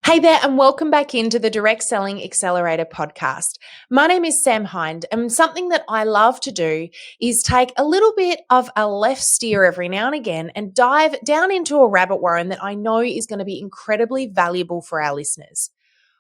Hey there, and welcome back into the Direct Selling Accelerator podcast. My name is Sam Hind, and something that I love to do is take a little bit of a left steer every now and again and dive down into a rabbit warren that I know is going to be incredibly valuable for our listeners.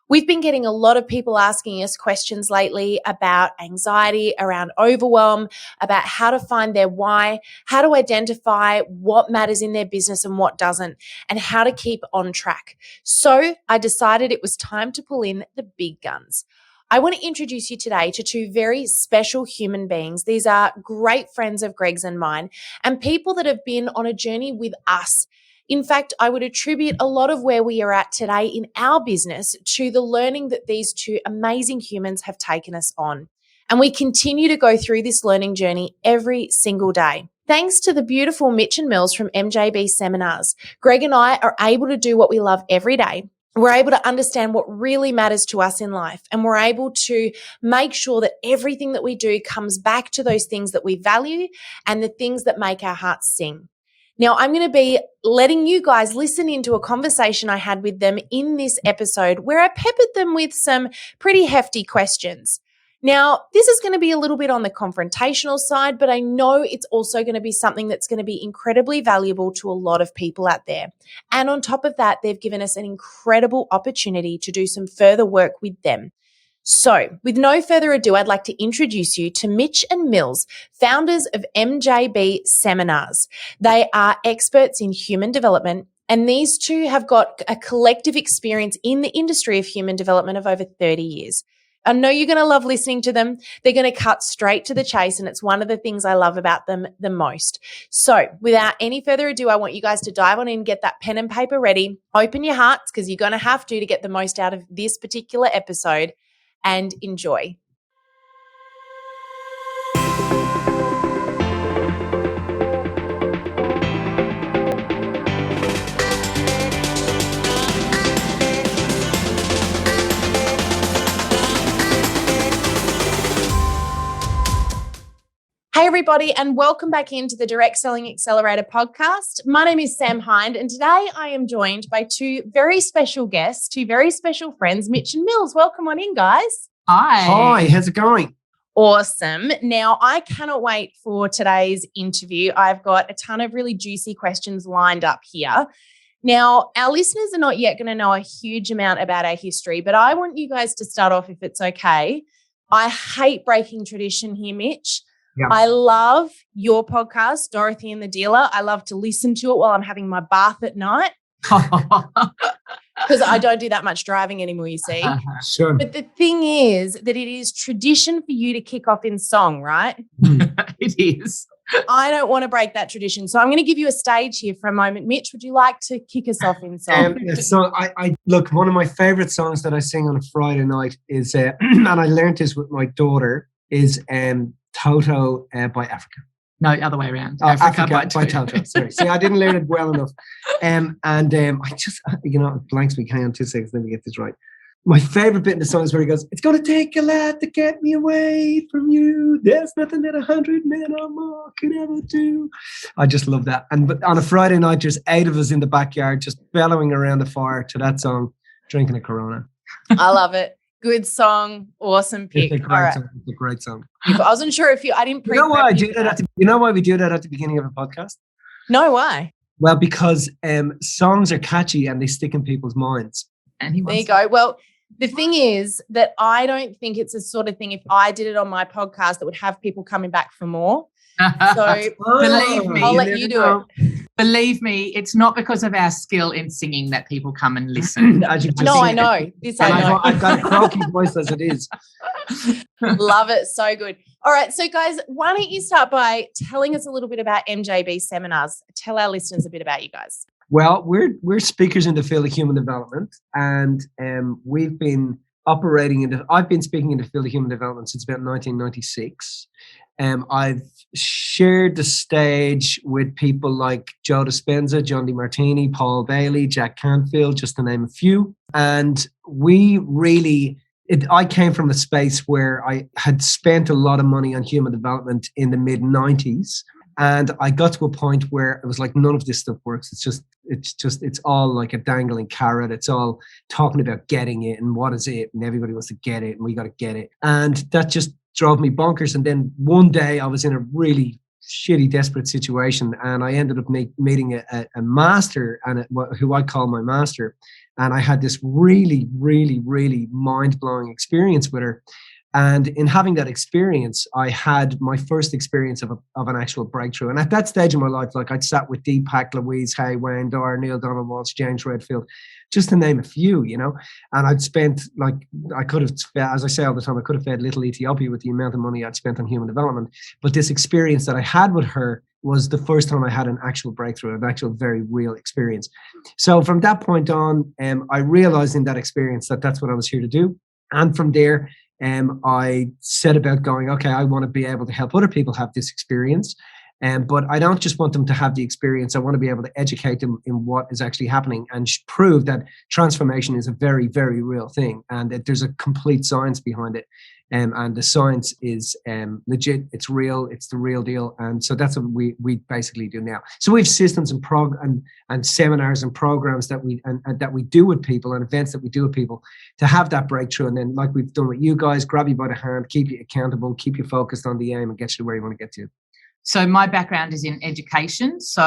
We've been getting a lot of people asking us questions lately about anxiety, around overwhelm, about how to find their why, how to identify what matters in their business and what doesn't, and how to keep on track. So I decided it was time to pull in the big guns. I want to introduce you today to two very special human beings. These are great friends of Greg's and mine, and people that have been on a journey with us. In fact, I would attribute a lot of where we are at today in our business to the learning that these two amazing humans have taken us on. And we continue to go through this learning journey every single day. Thanks to the beautiful Mitch and Mills from MJB Seminars, Greg and I are able to do what we love every day. We're able to understand what really matters to us in life, and we're able to make sure that everything that we do comes back to those things that we value and the things that make our hearts sing. Now, I'm going to be letting you guys listen into a conversation I had with them in this episode where I peppered them with some pretty hefty questions. Now, this is going to be a little bit on the confrontational side, but I know it's also going to be something that's going to be incredibly valuable to a lot of people out there. And on top of that, they've given us an incredible opportunity to do some further work with them. So, with no further ado, I'd like to introduce you to Mitch and Mills, founders of MJB Seminars. They are experts in human development, and these two have got a collective experience in the industry of human development of over 30 years. I know you're going to love listening to them. They're going to cut straight to the chase, and it's one of the things I love about them the most. So, without any further ado, I want you guys to dive on in, get that pen and paper ready, open your hearts because you're going to have to get the most out of this particular episode. And enjoy. Hey everybody, and welcome back into the Direct Selling Accelerator podcast. My name is Sam Hind, and today I am joined by two very special guests, two very special friends, Mitch and Mills. Welcome on in, guys. Hi. Hi, how's it going? Awesome. Now, I cannot wait for today's interview. I've got a ton of really juicy questions lined up here. Now, our listeners are not yet going to know a huge amount about our history, but I want you guys to start off, if it's okay. I hate breaking tradition here, Mitch. Yeah. I love your podcast, Dorothy and the Dealer. I love to listen to it while I'm having my bath at night because I don't do that much driving anymore, you see. Sure. But the thing is that it is tradition for you to kick off in song, right? It is. I don't want to break that tradition. So I'm going to give you a stage here for a moment. Mitch, would you like to kick us off in song? So I look, one of my favorite songs that I sing on a Friday night is, and I learned this with my daughter, is Toto by Africa. No, other way around. Africa by Toto. Sorry. See, I didn't learn it well enough. I just, it blanks me. Hang on 2 seconds, let me get this right. My favorite bit in the song is where he goes, "It's going to take a lot to get me away from you. There's nothing that 100 men or more can ever do." I just love that. But on a Friday night, there's 8 of us in the backyard just bellowing around the fire to that song, drinking a Corona. I love it. Good song. Awesome pick. It's a great song. It's a great song. I wasn't sure if I didn't You know why I do that? You know why we do that at the beginning of a podcast? No, why? Well, because songs are catchy and they stick in people's minds. There you go. Well, the thing is that I don't think it's a sort of thing, if I did it on my podcast, that would have people coming back for more. So believe me, I'll let you do it. Believe me, it's not because of our skill in singing that people come and listen. I know. This I know. I've got a croaky voice as it is. Love it. So good. All right. So guys, why don't you start by telling us a little bit about MJB Seminars? Tell our listeners a bit about you guys. Well, we're speakers in the field of human development, and we've been operating I've been speaking in the field of human development since about 1996. I've shared the stage with people like Joe Dispenza, John DeMartini, Paul Bailey, Jack Canfield, just to name a few. And I came from a space where I had spent a lot of money on human development in the mid-90s. And I got to a point where it was like, none of this stuff works. It's all like a dangling carrot. It's all talking about getting it and what is it, and everybody wants to get it and we got to get it. And that just drove me bonkers. And then one day I was in a really shitty, desperate situation, and I ended up meeting a master, and who I call my master. And I had this really, really, really mind-blowing experience with her. And in having that experience, I had my first experience of an actual breakthrough. And at that stage in my life, like, I'd sat with Deepak, Louise Hay, Wayne Dyer, Neil Donald Walsh, James Redfield, just to name a few, and I'd spent, like, I could have, as I say all the time, I could have fed little Ethiopia with the amount of money I'd spent on human development. But this experience that I had with her was the first time I had an actual breakthrough, an actual very real experience. So from that point on, I realized in that experience that that's what I was here to do. And from there, I set about going, okay, I want to be able to help other people have this experience. But I don't just want them to have the experience. I want to be able to educate them in what is actually happening and prove that transformation is a very, very real thing, and that there's a complete science behind it. And the science is legit. It's real. It's the real deal. And so that's what we basically do now. So we have systems and seminars and programs that we do with people, and events that we do with people to have that breakthrough. And then, like we've done with you guys, grab you by the hand, keep you accountable, keep you focused on the aim, and get you to where you want to get to. So my background is in education. So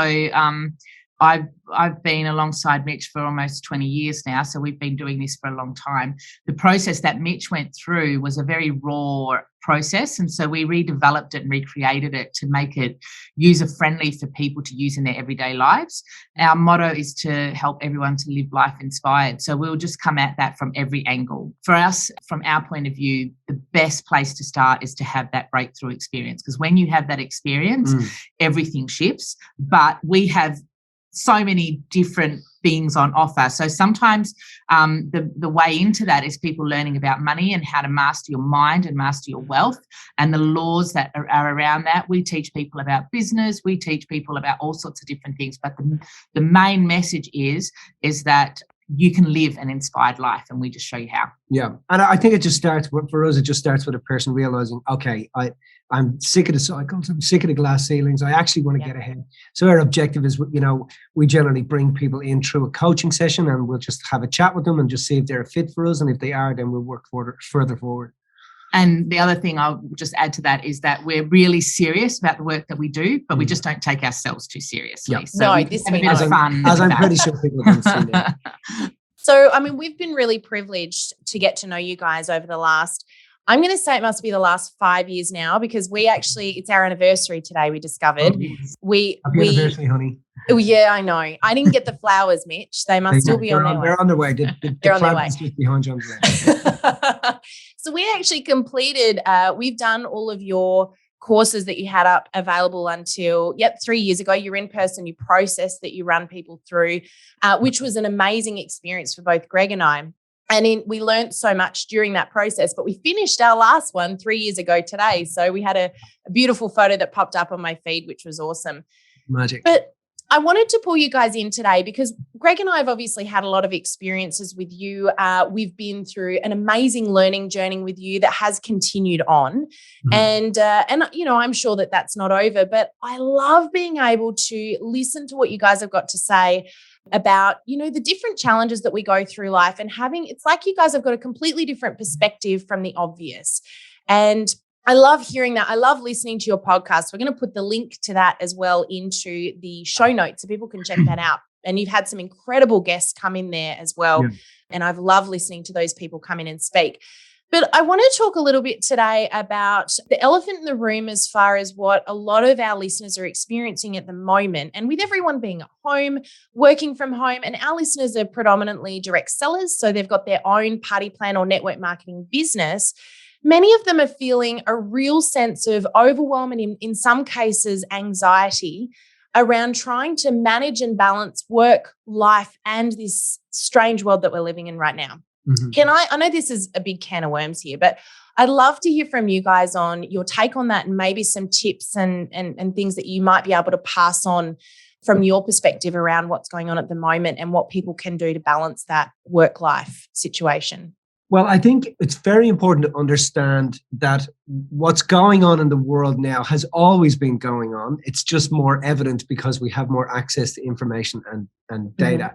I've been alongside Mitch for almost 20 years now. So we've been doing this for a long time. The process that Mitch went through was a very raw process. And so we redeveloped it and recreated it to make it user-friendly for people to use in their everyday lives. Our motto is to help everyone to live life inspired. So we'll just come at that from every angle. For us, from our point of view, the best place to start is to have that breakthrough experience. Because when you have that experience, everything shifts. But we have so many different things on offer. So sometimes the way into that is people learning about money and how to master your mind and master your wealth and the laws that are around that. We teach people about business. We teach people about all sorts of different things. But the main message is that you can live an inspired life, and we just show you how. Yeah. And I think it just starts with a person realizing, okay, I'm sick of the cycles. I'm sick of the glass ceilings. I actually want to get ahead. So our objective is, we generally bring people in through a coaching session, and we'll just have a chat with them and just see if they're a fit for us. And if they are, then we'll work further forward. And the other thing I'll just add to that is that we're really serious about the work that we do, but we just don't take ourselves too seriously. Yeah. So we have a bit of fun. As I'm pretty sure people can see that. So, we've been really privileged to get to know you guys over the last, I'm going to say it must be the last 5 years now, because it's our anniversary today, we discovered. Oh, yes. Happy anniversary, honey. Oh, yeah, I know. I didn't get the flowers, Mitch. They must still be on their way. They're on their way. They're on their way. Just behind you on the left. So we actually completed, we've done all of your courses that you had up available until 3 years ago. You're in person, you process that you run people through, which was an amazing experience for both Greg and I. And we learned so much during that process, but we finished our last one 3 years ago today. So we had a beautiful photo that popped up on my feed, which was awesome. Magic. But I wanted to pull you guys in today because Greg and I have obviously had a lot of experiences with you. We've been through an amazing learning journey with you that has continued on. And I'm sure that that's not over, but I love being able to listen to what you guys have got to say about, the different challenges that we go through life, and it's like you guys have got a completely different perspective from the obvious. And I love hearing that. I love listening to your podcast. We're going to put the link to that as well into the show notes so people can check that out. And you've had some incredible guests come in there as well. Yeah. And I've loved listening to those people come in and speak. But I want to talk a little bit today about the elephant in the room as far as what a lot of our listeners are experiencing at the moment. And with everyone being at home, working from home, and our listeners are predominantly direct sellers, so they've got their own party plan or network marketing business. Many of them are feeling a real sense of overwhelm and in some cases anxiety around trying to manage and balance work, life, and this strange world that we're living in right now. Mm-hmm. I know this is a big can of worms here, but I'd love to hear from you guys on your take on that and maybe some tips and things that you might be able to pass on from your perspective around what's going on at the moment and what people can do to balance that work-life situation. Well, I think it's very important to understand that what's going on in the world now has always been going on. It's just more evident because we have more access to information and data.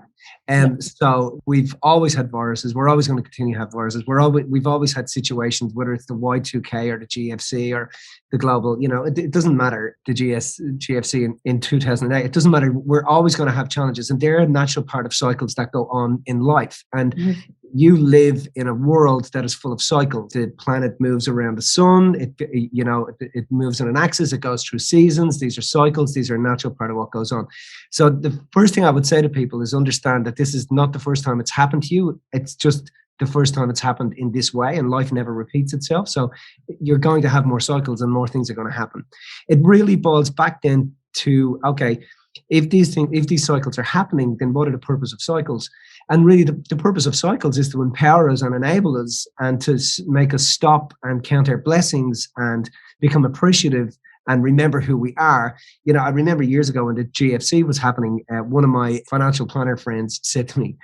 So we've always had viruses. We're always going to continue to have viruses. We've always had situations, whether it's the Y2K or the GFC or the global, it doesn't matter, the GFC in 2008. It doesn't matter. We're always going to have challenges, and they're a natural part of cycles that go on in life. And you live in a world that is full of cycles. The planet moves around the sun. It moves on an axis. It goes through seasons. These are cycles. These are a natural part of what goes on. So the first thing I would say to people is understand that this is not the first time it's happened to you. It's just the first time it's happened in this way, and life never repeats itself. So you're going to have more cycles and more things are going to happen. It really boils back then to, okay, if these cycles are happening, then what are the purpose of cycles? And really the purpose of cycles is to empower us and enable us and to make us stop and count our blessings and become appreciative and remember who we are. I remember years ago when the GFC was happening, one of my financial planner friends said to me,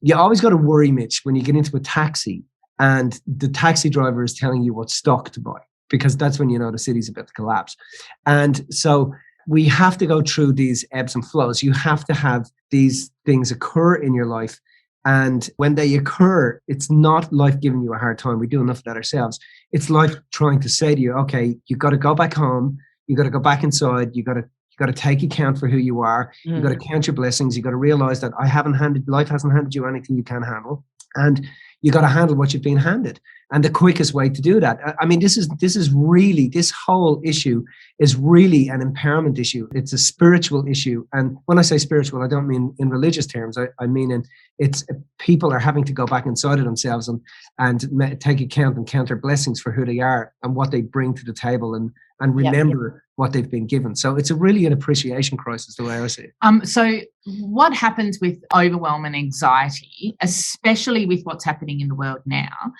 you always got to worry, Mitch, when you get into a taxi and the taxi driver is telling you what stock to buy, because that's when you know the city's about to collapse. And so we have to go through these ebbs and flows. You have to have these things occur in your life. And when they occur, it's not life giving you a hard time. We do enough of that ourselves. It's life trying to say to you, okay, you've got to go back home. You've got to go back inside. You've got to take account for who you are. You've got to count your blessings. You've got to realize that life hasn't handed you anything you can handle. And you got to handle what you've been handed. And the quickest way to do that, I mean, this whole issue is really an empowerment issue. It's a spiritual issue. And when I say spiritual, I don't mean in religious terms. I mean, it's people are having to go back inside of themselves and take account and count their blessings for who they are and what they bring to the table and remember what they've been given. So it's really an appreciation crisis, the way I see it. So what happens with overwhelm and anxiety, especially with what's happening in the world now,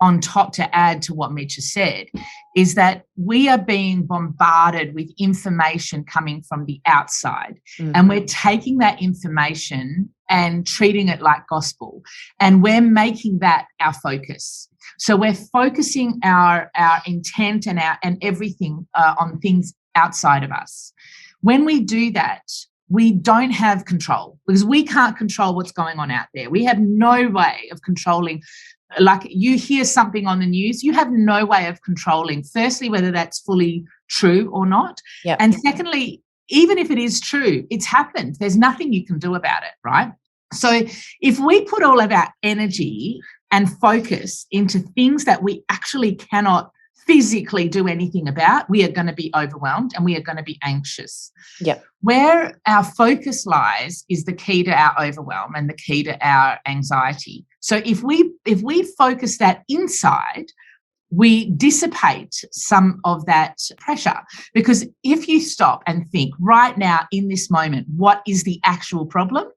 on top to add to what Mitch has said, is that we are being bombarded with information coming from the outside. And we're taking that information and treating it like gospel. And we're making that our focus. So we're focusing our intent and everything on things outside of us. When we do that, we don't have control, because we can't control what's going on out there. We have no way of controlling. Like, you hear something on the news, you have no way of controlling, firstly, whether that's fully true or not. And secondly, even if it is true, it's happened. There's nothing you can do about it, right? So if we put all of our energy and focus into things that we actually cannot physically do anything about, we are going to be overwhelmed and we are going to be anxious. Where our focus lies is the key to our overwhelm and the key to our anxiety. So if we focus that inside, we dissipate some of that pressure. Because if you stop and think right now in this moment, what is the actual problem?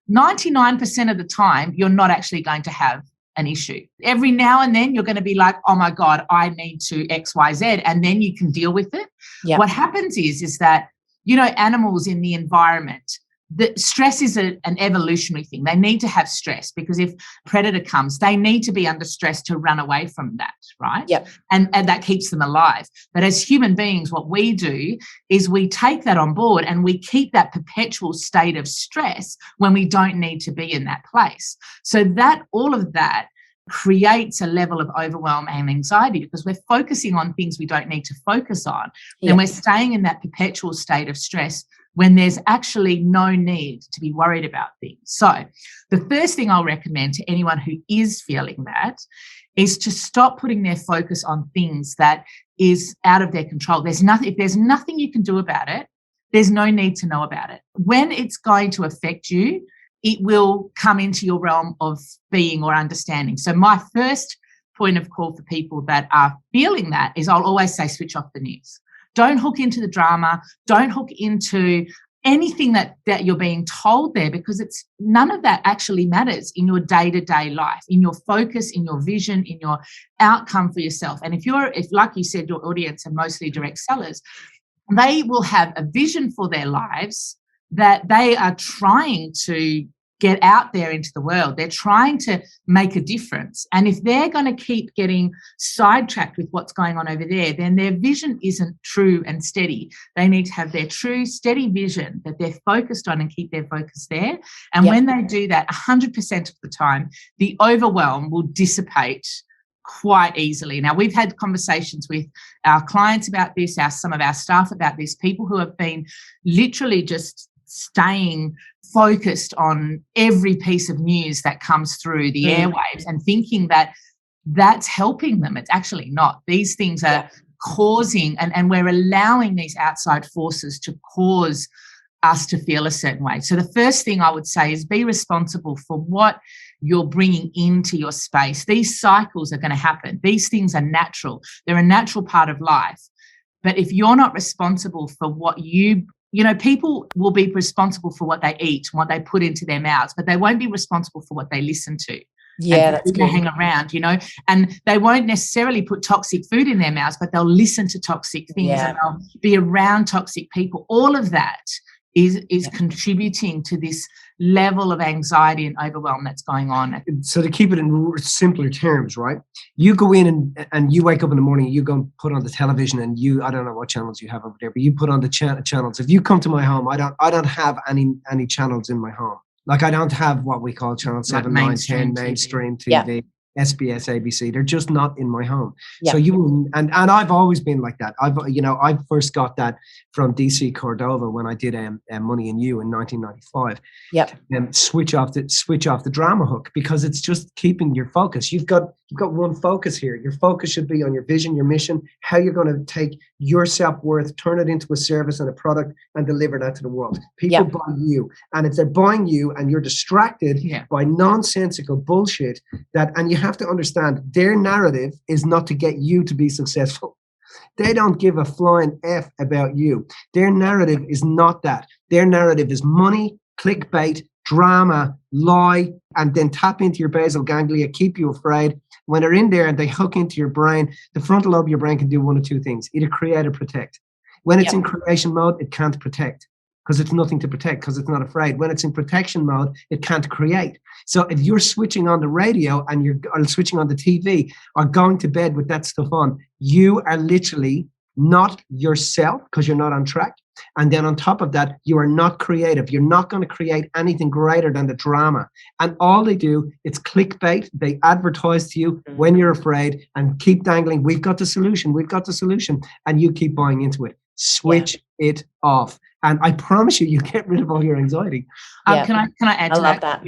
99% of the time, you're not actually going to have an issue. Every now and then you're going to be like, oh my God, I need to X, Y, Z, and then you can deal with it. What happens is that, animals in the environment, the stress is an evolutionary thing. They need to have stress, because if a predator comes, they need to be under stress to run away from that, right? And that keeps them alive. But as human beings, what we do is we take that on board and we keep that perpetual state of stress when we don't need to be in that place. So that all of that creates a level of overwhelm and anxiety, because we're focusing on things we don't need to focus on. Then we're staying in that perpetual state of stress when there's actually no need to be worried about things. So the first thing I'll recommend to anyone who is feeling that is to stop putting their focus on things that is out of their control. If there's nothing you can do about it, there's no need to know about it. When it's going to affect you, it will come into your realm of being or understanding. So my first point of call for people that are feeling that is I'll always say, switch off the news. Don't hook into the drama. Don't hook into anything that you're being told there, because it's none of that actually matters in your day-to-day life, in your focus, in your vision, in your outcome for yourself. And if like you said, your audience are mostly direct sellers, they will have a vision for their lives that they are trying to get out there into the world. They're trying to make a difference. And if they're going to keep getting sidetracked with what's going on over there, then their vision isn't true and steady. They need to have their true, steady vision that they're focused on and keep their focus there. And when they do that, 100% of the time, the overwhelm will dissipate quite easily. Now, we've had conversations with our clients about this, some of our staff about this, people who have been literally just staying focused on every piece of news that comes through the airwaves and thinking that that's helping them. It's actually not. These things are causing, and we're allowing these outside forces to cause us to feel a certain way. So the first thing I would say is be responsible for what you're bringing into your space. These cycles are going to happen. These things are natural. They're a natural part of life. But if you're not responsible for what people will be responsible for what they eat, what they put into their mouths, but they won't be responsible for what they listen to. Yeah, that's good. Hang around, and they won't necessarily put toxic food in their mouths, but they'll listen to toxic things and they'll be around toxic people. All of that is contributing to this level of anxiety and overwhelm that's going on. So to keep it in simpler terms, right? You go in and you wake up in the morning, you go and put on the television, and I don't know what channels you have over there, but you put on the channels. If you come to my home, I don't have any channels in my home. Like I don't have what we call channel 7, 9, 10, mainstream TV. SBS, ABC, they're just not in my home. So you and I've always been like that. I first got that from DC Cordova when I did Money and You in 1995. And switch off the drama hook, because it's just keeping your focus. You've got one focus here. Your focus should be on your vision, your mission, how you're going to take your self-worth, turn it into a service and a product, and deliver that to the world. People buy you, and if they're buying you and you're distracted by nonsensical bullshit, and you have to understand, their narrative is not to get you to be successful. They don't give a flying F about you. Their narrative is not that. Their narrative is money, clickbait, drama, lie, and then tap into your basal ganglia, keep you afraid. When they're in there and they hook into your brain, the frontal lobe of your brain can do one of two things: either create or protect. When it's in creation mode, it can't protect, because it's nothing to protect, because it's not afraid. When it's in protection mode, it can't create. So if you're switching on the radio and you're switching on the TV or going to bed with that stuff on, you are literally not yourself, because you're not on track. And then on top of that, you are not creative. You're not going to create anything greater than the drama. And all they do is clickbait. They advertise to you when you're afraid and keep dangling, we've got the solution, and you keep buying into it. Switch it off. And I promise you get rid of all your anxiety. Can I add to love that?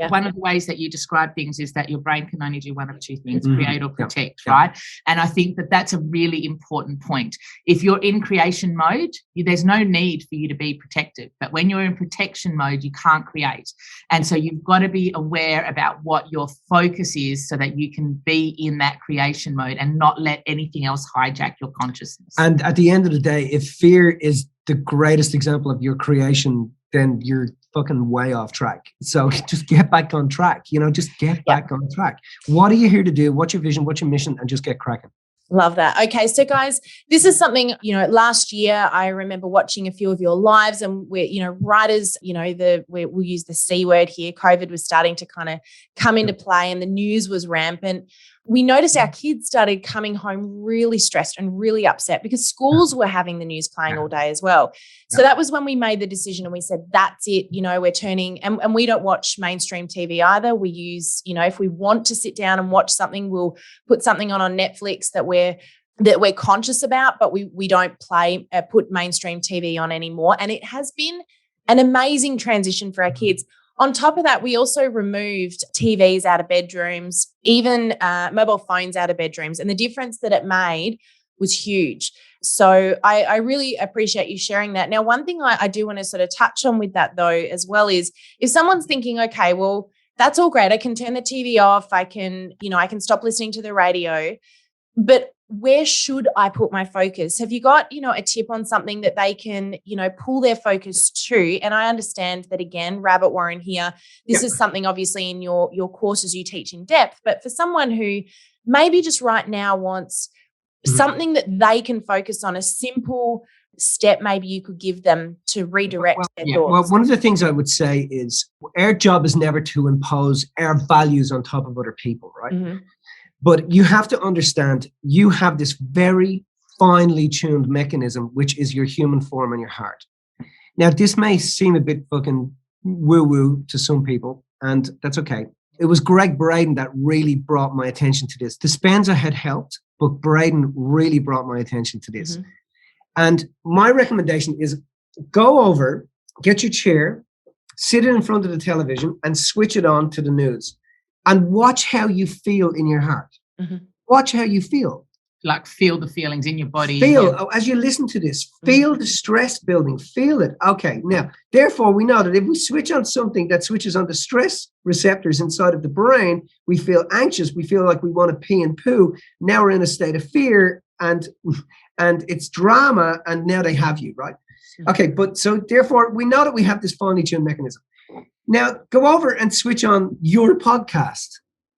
One of the ways that you describe things is that your brain can only do one of two things: create or protect, right? And I think that that's a really important point. If you're in creation mode, there's no need for you to be protective. But when you're in protection mode, you can't create. And so you've got to be aware about what your focus is, so that you can be in that creation mode and not let anything else hijack your consciousness. And at the end of the day, if fear is the greatest example of your creation, then you're fucking way off track. So just get back on track. Just get back on track. What are you here to do? What's your vision? What's your mission? And just get cracking. Love that. Okay, so guys, this is something, last year I remember watching a few of your lives, and we're, right as, we'll use the C word here, COVID was starting to kind of come into play and the news was rampant. We noticed our kids started coming home really stressed and really upset because schools were having the news playing all day as well. So that was when we made the decision and we said, that's it, we're turning, and we don't watch mainstream TV either. We use, if we want to sit down and watch something, we'll put something on Netflix that we're conscious about, but we don't put mainstream TV on anymore. And it has been an amazing transition for our kids. On top of that, we also removed TVs out of bedrooms, even mobile phones out of bedrooms. And the difference that it made was huge. So I really appreciate you sharing that. Now, one thing I do want to sort of touch on with that, though, as well, is if someone's thinking, okay, well, that's all great. I can turn the TV off. I can stop listening to the radio. But where should I put my focus? Have you got, a tip on something that they can, pull their focus to? And I understand that, again, rabbit warren here, this is something obviously in your courses you teach in depth, but for someone who maybe just right now wants something that they can focus on, a simple step maybe you could give them to redirect their thoughts? Well, one of the things I would say is our job is never to impose our values on top of other people, right? Mm-hmm. But you have to understand you have this very finely tuned mechanism, which is your human form and your heart. Now, this may seem a bit fucking woo-woo to some people, and that's okay. It was Greg Braden that really brought my attention to this. Dispenza had helped, but Braden really brought my attention to this. Mm-hmm. And my recommendation is go over, get your chair, sit in front of the television and switch it on to the news and watch how you feel in your heart. Mm-hmm. Watch how you feel. Like feel the feelings in your body. As you listen to this, feel the stress building, feel it. Okay, now, therefore, we know that if we switch on something that switches on the stress receptors inside of the brain, we feel anxious, we feel like we want to pee and poo. Now we're in a state of fear and it's drama, and now they have you, right? Okay, but so therefore, we know that we have this finely tuned mechanism. Now, go over and switch on your podcast.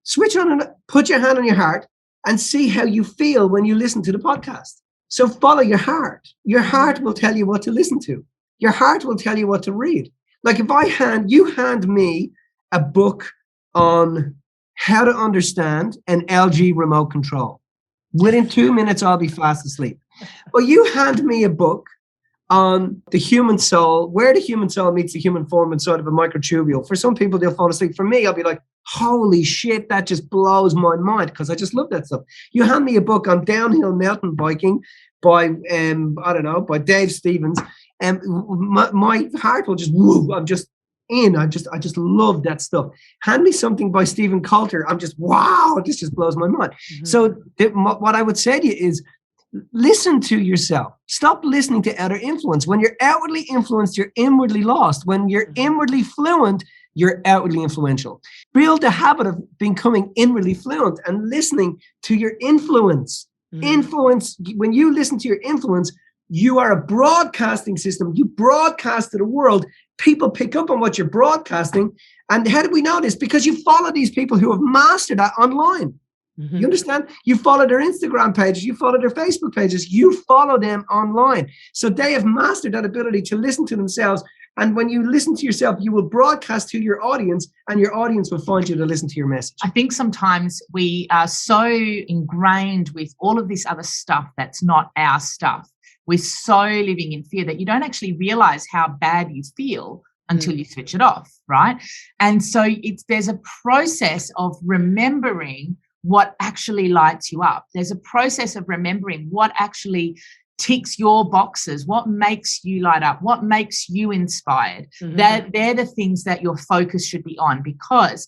Switch on and put your hand on your heart and see how you feel when you listen to the podcast. So follow your heart. Your heart will tell you what to listen to. Your heart will tell you what to read. Like if you hand me a book on how to understand an LG remote control. Within 2 minutes, I'll be fast asleep. But you hand me a book on the human soul, where the human soul meets the human form inside of a microtubule. For some people, they'll fall asleep. For me, I'll be like, holy shit, that just blows my mind because I just love that stuff. You hand me a book on downhill mountain biking by, by Dave Stevens, and my heart will just, woo, I'm just in. I just love that stuff. Hand me something by Stephen Coulter. I'm just, wow, this just blows my mind. Mm-hmm. So what I would say to you is, listen to yourself. Stop listening to outer influence. When you're outwardly influenced, you're inwardly lost. When you're inwardly fluent, you're outwardly influential. Build the habit of becoming inwardly fluent and listening to your influence. Influence, when you listen to your influence, you are a broadcasting system. You broadcast to the world. People pick up on what you're broadcasting. And how do we know this? Because you follow these people who have mastered that online. Mm-hmm. You understand? You follow their Instagram pages, you follow their Facebook pages, you follow them online. So they have mastered that ability to listen to themselves. And when you listen to yourself, you will broadcast to your audience and your audience will find you to listen to your message. I think sometimes we are so ingrained with all of this other stuff that's not our stuff. We're so living in fear that you don't actually realize how bad you feel until you switch it off, right? And so there's a process of remembering what actually lights you up. There's a process of remembering what actually ticks your boxes, what makes you light up, what makes you inspired. Mm-hmm. They're the things that your focus should be on, because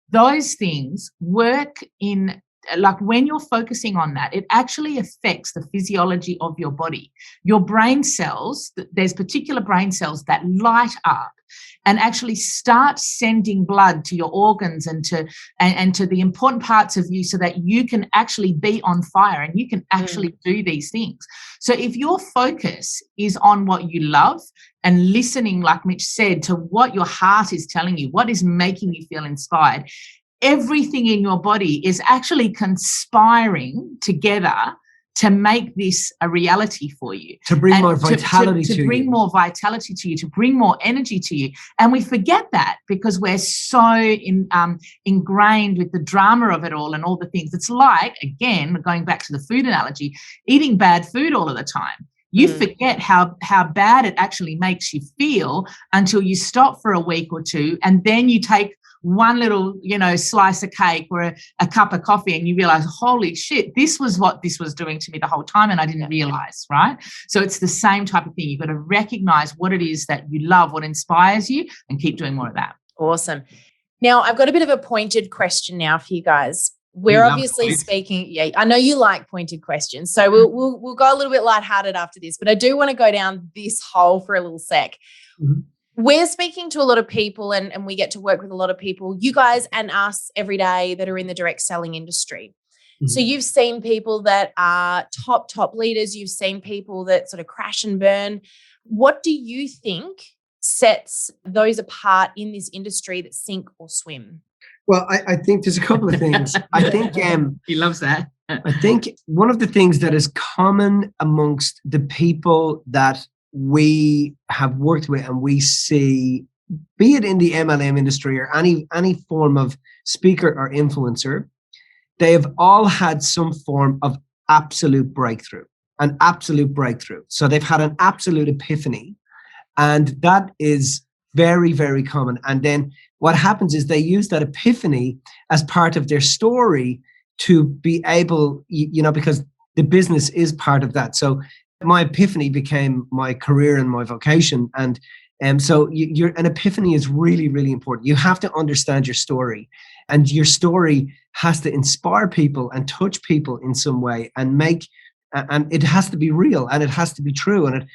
those things work in, like when you're focusing on that, it actually affects the physiology of your body. Your brain cells, there's particular brain cells that light up and actually start sending blood to your organs and to the important parts of you so that you can actually be on fire and you can actually do these things. So if your focus is on what you love and listening, like Mitch said, to what your heart is telling you, what is making you feel inspired, everything in your body is actually conspiring together to make this a reality for you. To bring more vitality to you. To bring more vitality to you, to bring more energy to you. And we forget that because we're so ingrained with the drama of it all and all the things. It's like, again, going back to the food analogy, eating bad food all of the time. You forget how bad it actually makes you feel until you stop for a week or two, and then you take one little, slice of cake or a cup of coffee and you realize, holy shit, this was what this was doing to me the whole time and I didn't realize, right? So it's the same type of thing. You've got to recognize what it is that you love, what inspires you, and keep doing more of that. Awesome. Now, I've got a bit of a pointed question now for you guys. We're obviously speaking. Yeah, I know you like pointed questions, so we'll go a little bit lighthearted after this. But I do want to go down this hole for a little sec. Mm-hmm. We're speaking to a lot of people, and we get to work with a lot of people, you guys and us every day, that are in the direct selling industry. Mm-hmm. So you've seen people that are top leaders. You've seen people that sort of crash and burn. What do you think sets those apart in this industry that sink or swim? Well, I think there's a couple of things. I think he loves that. I think one of the things that is common amongst the people that we have worked with and we see, be it in the MLM industry or any form of speaker or influencer, they have all had some form of absolute breakthrough, an absolute breakthrough. So they've had an absolute epiphany, and that is very, very common. And then what happens is they use that epiphany as part of their story to be able, because the business is part of that. So my epiphany became my career and my vocation. And so an epiphany is really, really important. You have to understand your story, and your story has to inspire people and touch people in some way, and it has to be real, and it has to be true. And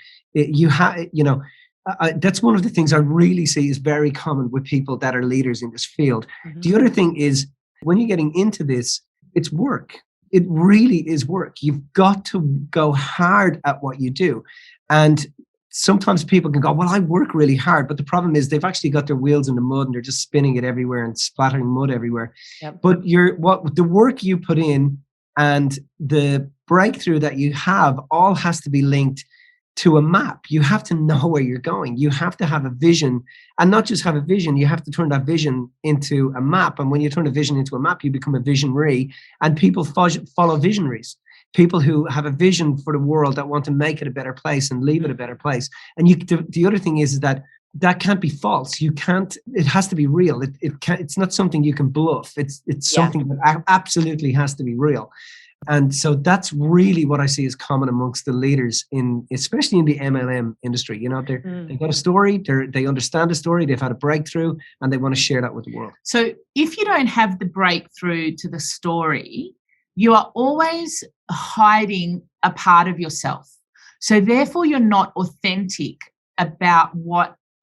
that's one of the things I really see is very common with people that are leaders in this field. Mm-hmm. The other thing is, when you're getting into this, it's work. It really is work. You've got to go hard at what you do. And sometimes people can go, well, I work really hard. But the problem is they've actually got their wheels in the mud and they're just spinning it everywhere and splattering mud everywhere. Yep. But the work you put in and the breakthrough that you have all has to be linked to a map. You have to know where you're going. You have to have a vision, and not just have a vision. You have to turn that vision into a map. And when you turn a vision into a map, you become a visionary, and people follow visionaries. People who have a vision for the world, that want to make it a better place and leave it a better place. And the other thing is that can't be false. You can't. It has to be real. It's not something you can bluff. It's something that absolutely has to be real. And so that's really what I see is common amongst the leaders especially in the MLM industry. They've got a story, they understand the story, they've had a breakthrough, and they want to share that with the world. So if you don't have the breakthrough to the story, you are always hiding a part of yourself. So therefore, you're not authentic about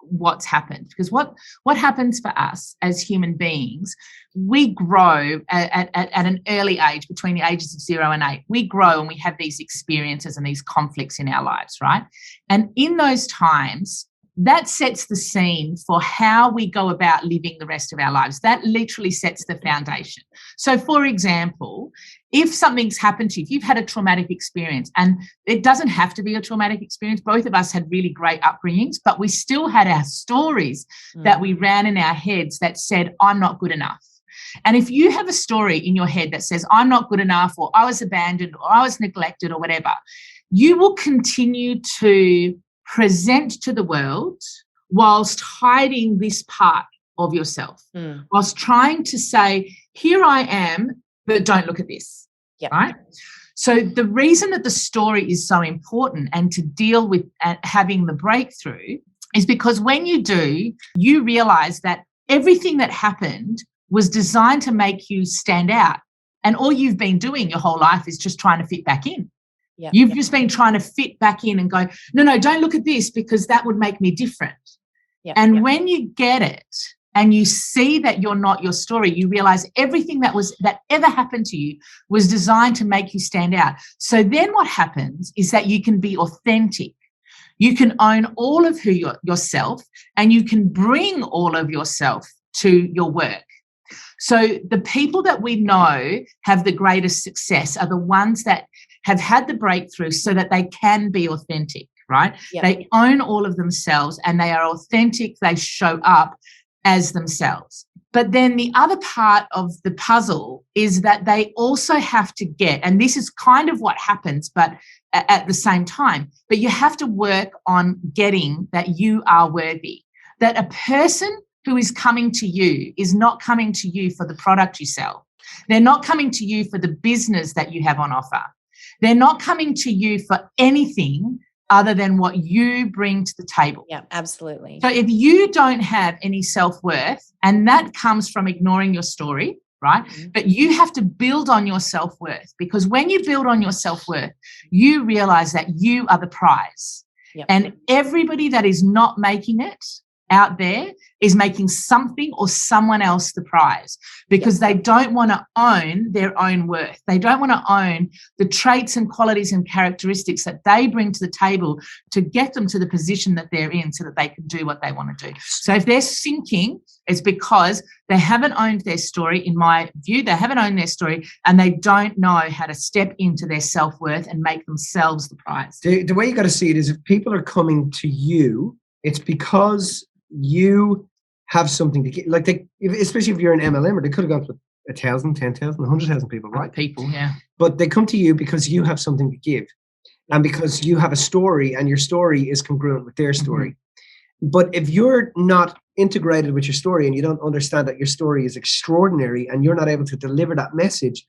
what's happened. Because what happens for us as human beings, we grow at an early age, between the ages of 0 and 8. We grow and we have these experiences and these conflicts in our lives, right? And in those times, that sets the scene for how we go about living the rest of our lives. That literally sets the foundation. So, for example, if something's happened to you, if you've had a traumatic experience, and it doesn't have to be a traumatic experience, both of us had really great upbringings, but we still had our stories that we ran in our heads that said, I'm not good enough. And if you have a story in your head that says, I'm not good enough, or I was abandoned, or I was neglected, or whatever, you will continue to present to the world whilst hiding this part of yourself, whilst trying to say, here I am, but don't look at this, right? So the reason that the story is so important and to deal with having the breakthrough is because when you do, you realise that everything that happened was designed to make you stand out. And all you've been doing your whole life is just trying to fit back in. You've just been trying to fit back in and go, no, don't look at this because that would make me different. When you get it and you see that you're not your story, you realize everything that ever happened to you was designed to make you stand out. So then what happens is that you can be authentic. You can own all of yourself, and you can bring all of yourself to your work. So the people that we know have the greatest success are the ones that have had the breakthrough so that they can be authentic, right? They own all of themselves and they are authentic. They show up as themselves. But then the other part of the puzzle is that they also have to get, and this is kind of what happens, but at the same time, but you have to work on getting that you are worthy, that a person who is coming to you is not coming to you for the product you sell. They're not coming to you for the business that you have on offer. They're not coming to you for anything other than what you bring to the table. Yeah, absolutely. So if you don't have any self-worth, and that comes from ignoring your story, right? But you have to build on your self-worth, because when you build on your self-worth, you realize that you are the prize. And everybody that is not making it out there is making something or someone else the prize, because they don't want to own their own worth. They don't want to own the traits and qualities and characteristics that they bring to the table to get them to the position that they're in so that they can do what they want to do. So if they're sinking, it's because they haven't owned their story. In my view, they haven't owned their story, and they don't know how to step into their self-worth and make themselves the prize. The way you got to see it is, if people are coming to you, it's because you have something to get. Like, especially if you're an MLM, or they could have gone to 1,000, 10,000, 100,000 people, right? People, yeah. But they come to you because you have something to give, and because you have a story, and your story is congruent with their story. But if you're not integrated with your story, and you don't understand that your story is extraordinary, and you're not able to deliver that message,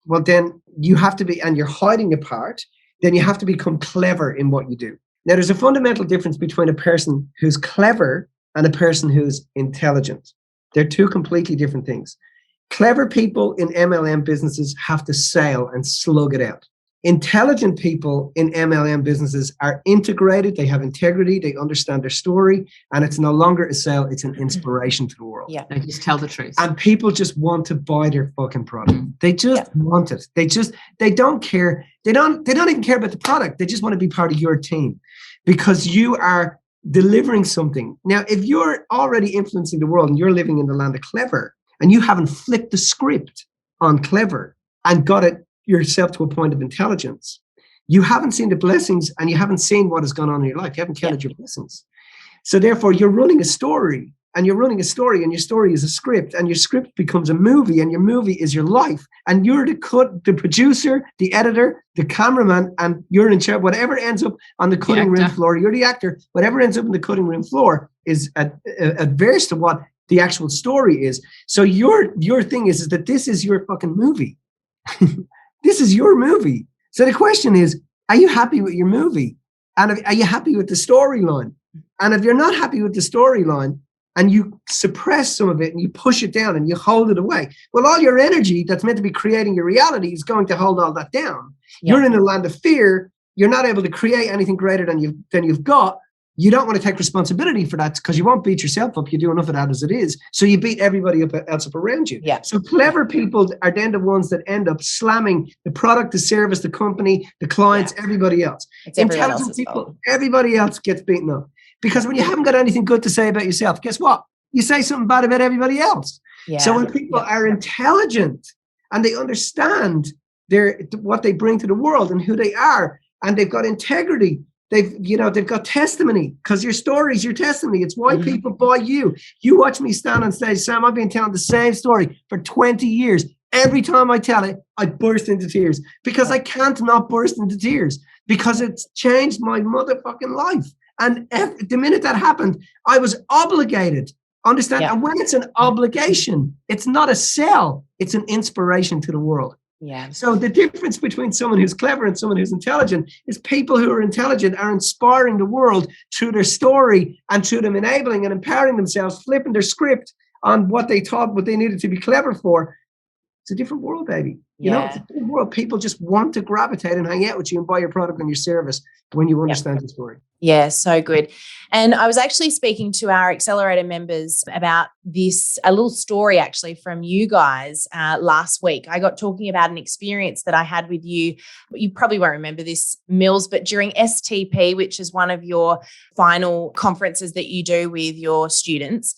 well, then you have to be, and you're hiding a part, then you have to become clever in what you do. Now, there's a fundamental difference between a person who's clever and a person who's intelligent. They're two completely different things. Clever people in MLM businesses have to sell and slug it out. Intelligent people in MLM businesses are integrated, they have integrity, they understand their story, and it's no longer a sale, it's an inspiration to the world. Yeah, they just tell the truth. And people just want to buy their fucking product. They just want it. They don't care. They don't even care about the product. They just want to be part of your team because you are delivering something. Now, if you're already influencing the world and you're living in the land of clever, and you haven't flipped the script on clever and got it yourself to a point of intelligence, you haven't seen the blessings, and you haven't seen what has gone on in your life. You haven't counted your blessings. So therefore, you're running a story, and your story is a script, and your script becomes a movie, and your movie is your life, and you're the producer, the editor, the cameraman, and you're in charge. Whatever ends up on the cutting room floor, you're the actor. Whatever ends up on the cutting room floor is adverse to what the actual story is. So your thing is that this is your fucking movie. This is your movie. So the question is, are you happy with your movie? And are you happy with the storyline? And if you're not happy with the storyline, and you suppress some of it and you push it down and you hold it away, well, all your energy that's meant to be creating your reality is going to hold all that down. You're in a land of fear. You're not able to create anything greater than you've got. You don't want to take responsibility for that because you won't beat yourself up. You do enough of that as it is. So you beat everybody else up around you. Yeah. So clever people are then the ones that end up slamming the product, the service, the company, the clients, everybody else. Intelligent people, everybody else gets beaten up. Because when you haven't got anything good to say about yourself, guess what? You say something bad about everybody else. Yeah. So when people are intelligent and they understand what they bring to the world and who they are, and they've got integrity, they've got testimony, because your story is your testimony. It's why people buy you. You watch me stand on stage, Sam, I've been telling the same story for 20 years. Every time I tell it, I burst into tears because I can't not burst into tears because it's changed my motherfucking life. And the minute that happened, I was obligated. Understand? Yeah. And when it's an obligation, it's not a sell, it's an inspiration to the world. Yeah. So the difference between someone who's clever and someone who's intelligent is people who are intelligent are inspiring the world through their story and through them enabling and empowering themselves, flipping their script on what they thought, what they needed to be clever for. It's a different world, baby. You know, it's a different world. People just want to gravitate and hang out with you and buy your product and your service when you understand the story. Yeah, so good. And I was actually speaking to our Accelerator members about this, a little story actually from you guys last week. I got talking about an experience that I had with you. You probably won't remember this, Mills, but during STP, which is one of your final conferences that you do with your students.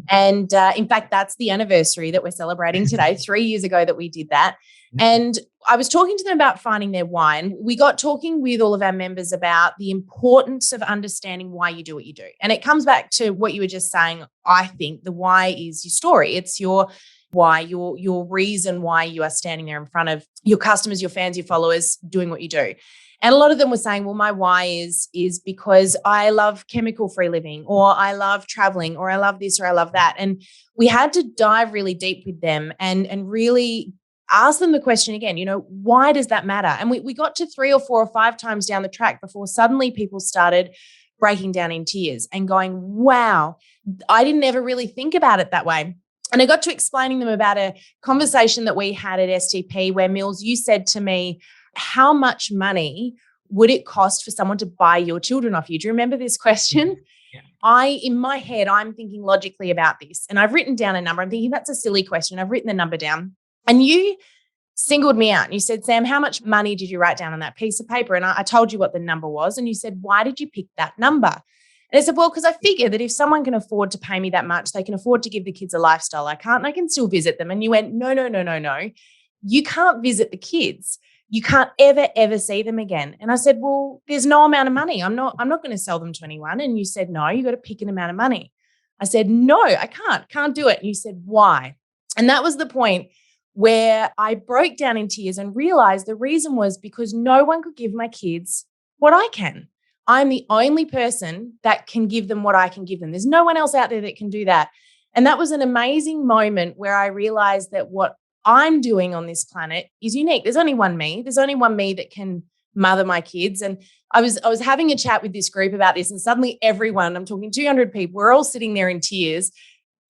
And in fact, that's the anniversary that we're celebrating today, 3 years ago that we did that. And I was talking to them about finding their why. And we got talking with all of our members about the importance of understanding why you do what you do. And it comes back to what you were just saying. I think the why is your story. It's your why, your reason why you are standing there in front of your customers, your fans, your followers, doing what you do. And a lot of them were saying, well, my why is because I love chemical-free living, or I love traveling, or I love this, or I love that. And we had to dive really deep with them and really ask them the question again, why does that matter? And we got to 3 or 4 or 5 times down the track before suddenly people started breaking down in tears and going, wow, I didn't ever really think about it that way. And I got to explaining them about a conversation that we had at STP where, Mills, you said to me, how much money would it cost for someone to buy your children off you? Do you remember this question? in my head, I'm thinking logically about this, and I've written down a number. I'm thinking that's a silly question. I've written the number down, and you singled me out. And you said, Sam, how much money did you write down on that piece of paper? And I told you what the number was, and you said, why did you pick that number? And I said, well, because I figure that if someone can afford to pay me that much, they can afford to give the kids a lifestyle I can't, and I can still visit them. And you went, no. You can't visit the kids. You can't ever see them again. And I said, well, there's no amount of money. I'm not going to sell them to anyone. And you said, no, you got to pick an amount of money. I said, no, I can't do it. And you said, why? And that was the point where I broke down in tears and realized the reason was because no one could give my kids what I can. I'm the only person that can give them what I can give them. There's no one else out there that can do that. And that was an amazing moment where I realized that what I'm doing on this planet is unique. There's only one me. There's only one me that can mother my kids. And I was having a chat with this group about this, and suddenly everyone, I'm talking 200 people, we're all sitting there in tears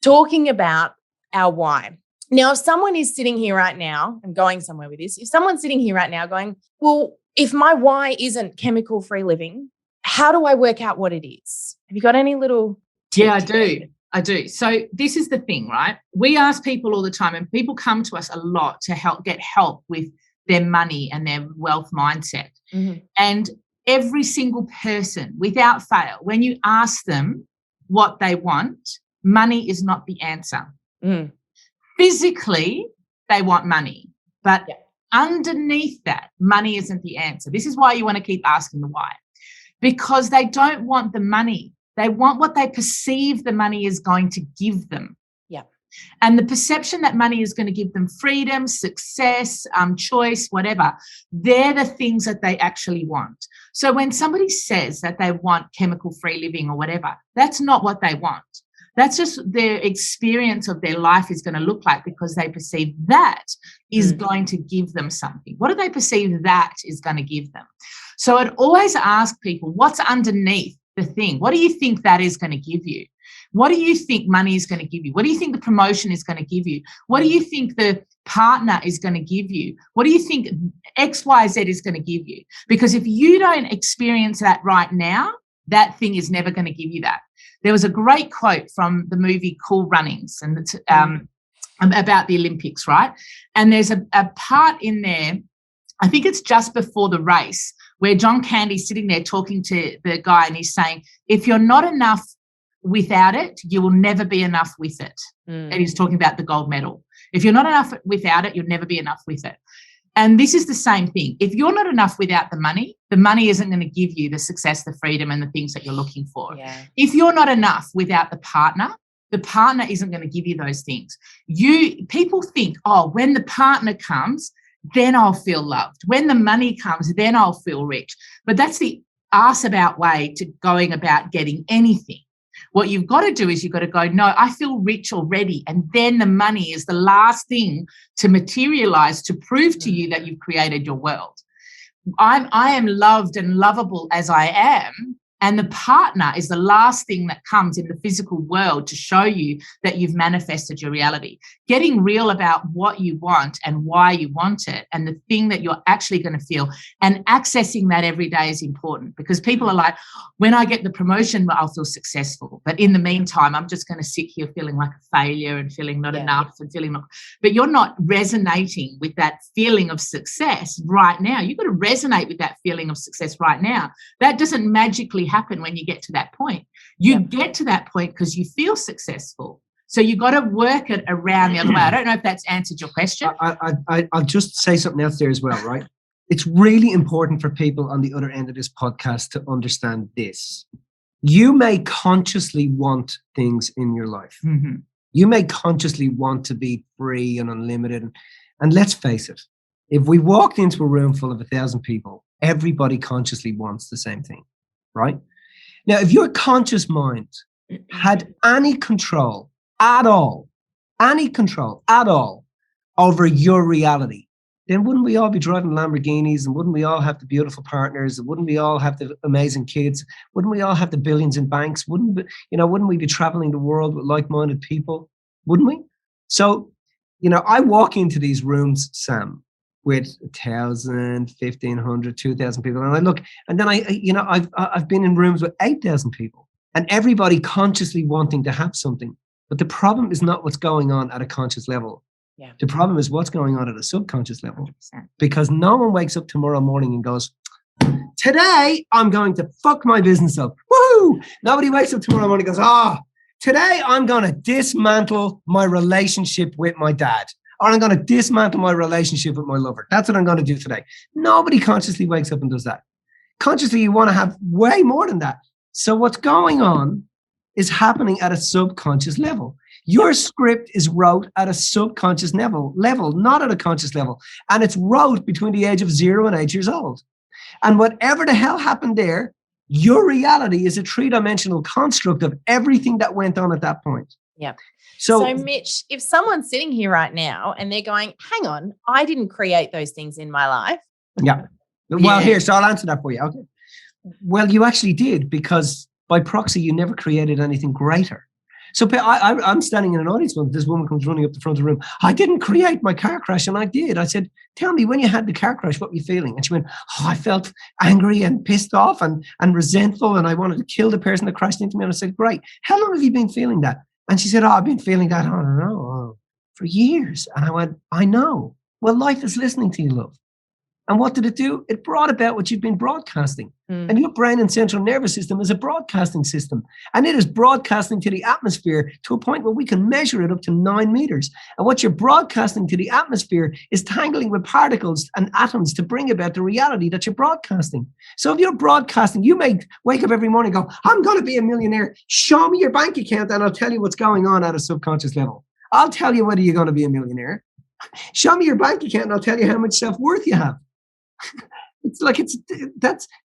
talking about our why. Now, if someone is sitting here right now, I'm going somewhere with this, if someone's sitting here right now going, well, if my why isn't chemical-free living, how do I work out what it is? Have you got any little tips? Yeah, I do. So this is the thing, right? We ask people all the time, and people come to us a lot to get help with their money and their wealth mindset. Mm-hmm. And every single person, without fail, when you ask them what they want, money is not the answer. Mm. Physically, they want money, but underneath that, money isn't the answer. This is why you want to keep asking the why, because they don't want the money. They want what they perceive the money is going to give them. Yeah. And the perception that money is going to give them freedom, success, choice, whatever, they're the things that they actually want. So when somebody says that they want chemical-free living or whatever, that's not what they want. That's just their experience of their life is going to look like, because they perceive that is going to give them something. What do they perceive that is going to give them? So I'd always ask people, what's underneath the thing? What do you think that is going to give you? What do you think money is going to give you? What do you think the promotion is going to give you? What do you think the partner is going to give you? What do you think X, Y, Z is going to give you? Because if you don't experience that right now, that thing is never going to give you that. There was a great quote from the movie Cool Runnings, and it's about the Olympics, right? And there's a part in there, I think it's just before the race, where John Candy's sitting there talking to the guy, and he's saying, if you're not enough without it, you will never be enough with it. And he's talking about the gold medal. If you're not enough without it, you'll never be enough with it. And this is the same thing. If you're not enough without the money isn't going to give you the success, the freedom, and the things that you're looking for. Yeah. If you're not enough without the partner isn't going to give you those things. People think, oh, when the partner comes, then I'll feel loved. When the money comes, then I'll feel rich. But that's the arse-about way to going about getting anything. What you've got to do is you've got to go, no, I feel rich already. And then the money is the last thing to materialize to prove to you that you've created your world. I am loved and lovable as I am. And the partner is the last thing that comes in the physical world to show you that you've manifested your reality. Getting real about what you want and why you want it and the thing that you're actually going to feel, and accessing that every day is important, because people are like, when I get the promotion, I'll feel successful. But in the meantime, I'm just going to sit here feeling like a failure and feeling not enough and feeling not. But you're not resonating with that feeling of success right now. You've got to resonate with that feeling of success right now. That doesn't magically happen when you get to that point. You get to that point because you feel successful. So you've got to work it around the other way. I don't know if that's answered your question. I'll just say something else there as well, right? It's really important for people on the other end of this podcast to understand this. You may consciously want things in your life. Mm-hmm. You may consciously want to be free and unlimited. And let's face it, if we walked into a room full of 1,000 people, everybody consciously wants the same thing, right? Now, if your conscious mind had any control at all over your reality, then wouldn't we all be driving Lamborghinis, and wouldn't we all have the beautiful partners, and wouldn't we all have the amazing kids? Wouldn't we all have the billions in banks? Wouldn't we be traveling the world with like-minded people? Wouldn't we? So, I walk into these rooms, Sam, with 1,000, 1,500, 2,000 people, and I look, and then I've been in rooms with 8,000 people, and everybody consciously wanting to have something. But the problem is not what's going on at a conscious level. Yeah. The problem is what's going on at a subconscious level. 100%. Because no one wakes up tomorrow morning and goes, today I'm going to fuck my business up. Woohoo! Nobody wakes up tomorrow morning and goes, today I'm going to dismantle my relationship with my dad. Or I'm going to dismantle my relationship with my lover. That's what I'm going to do today. Nobody consciously wakes up and does that. Consciously, you want to have way more than that. So what's going on is happening at a subconscious level. Your script is wrote at a subconscious level, not at a conscious level. And it's wrote between the age of 0 and 8 years old. And whatever the hell happened there, your reality is a 3-dimensional construct of everything that went on at that point. Yeah. So Mitch, if someone's sitting here right now and they're going, hang on, I didn't create those things in my life. Yeah. Well, here, so I'll answer that for you. Okay. Well, you actually did, because by proxy, you never created anything greater. So I'm standing in an audience when this woman comes running up the front of the room. I didn't create my car crash, and I did. I said, tell me, when you had the car crash, what were you feeling? And she went, I felt angry and pissed off and resentful, and I wanted to kill the person that crashed into me. And I said, great. How long have you been feeling that? And she said, I've been feeling that, I don't know, for years. And I went, I know. Well, life is listening to you, love. And what did it do? It brought about what you've been broadcasting. And your brain and central nervous system is a broadcasting system. And it is broadcasting to the atmosphere to a point where we can measure it up to 9 meters. And what you're broadcasting to the atmosphere is tangling with particles and atoms to bring about the reality that you're broadcasting. So if you're broadcasting, you may wake up every morning and go, I'm going to be a millionaire. Show me your bank account and I'll tell you what's going on at a subconscious level. I'll tell you whether you're going to be a millionaire. Show me your bank account and I'll tell you how much self-worth you have. It's like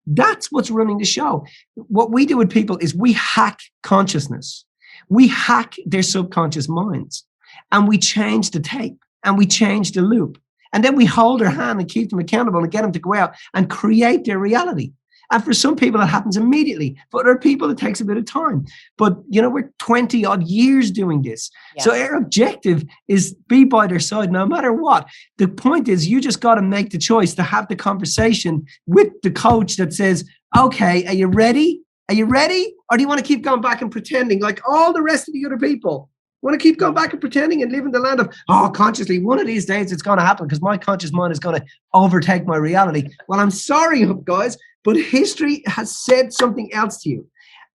that's what's running the show. What we do with people is we hack consciousness. We hack their subconscious minds, and we change the tape and we change the loop. And then we hold their hand and keep them accountable and get them to go out and create their reality. And for some people, it happens immediately. For other people, it takes a bit of time. But, we're 20 odd years doing this. Yeah. So our objective is be by their side no matter what. The point is, you just got to make the choice to have the conversation with the coach that says, okay, are you ready? Are you ready? Or do you want to keep going back and pretending like all the rest of the other people? Want to keep going back and pretending and live in the land of, consciously, one of these days it's going to happen because my conscious mind is going to overtake my reality. Well, I'm sorry, guys, but history has said something else to you.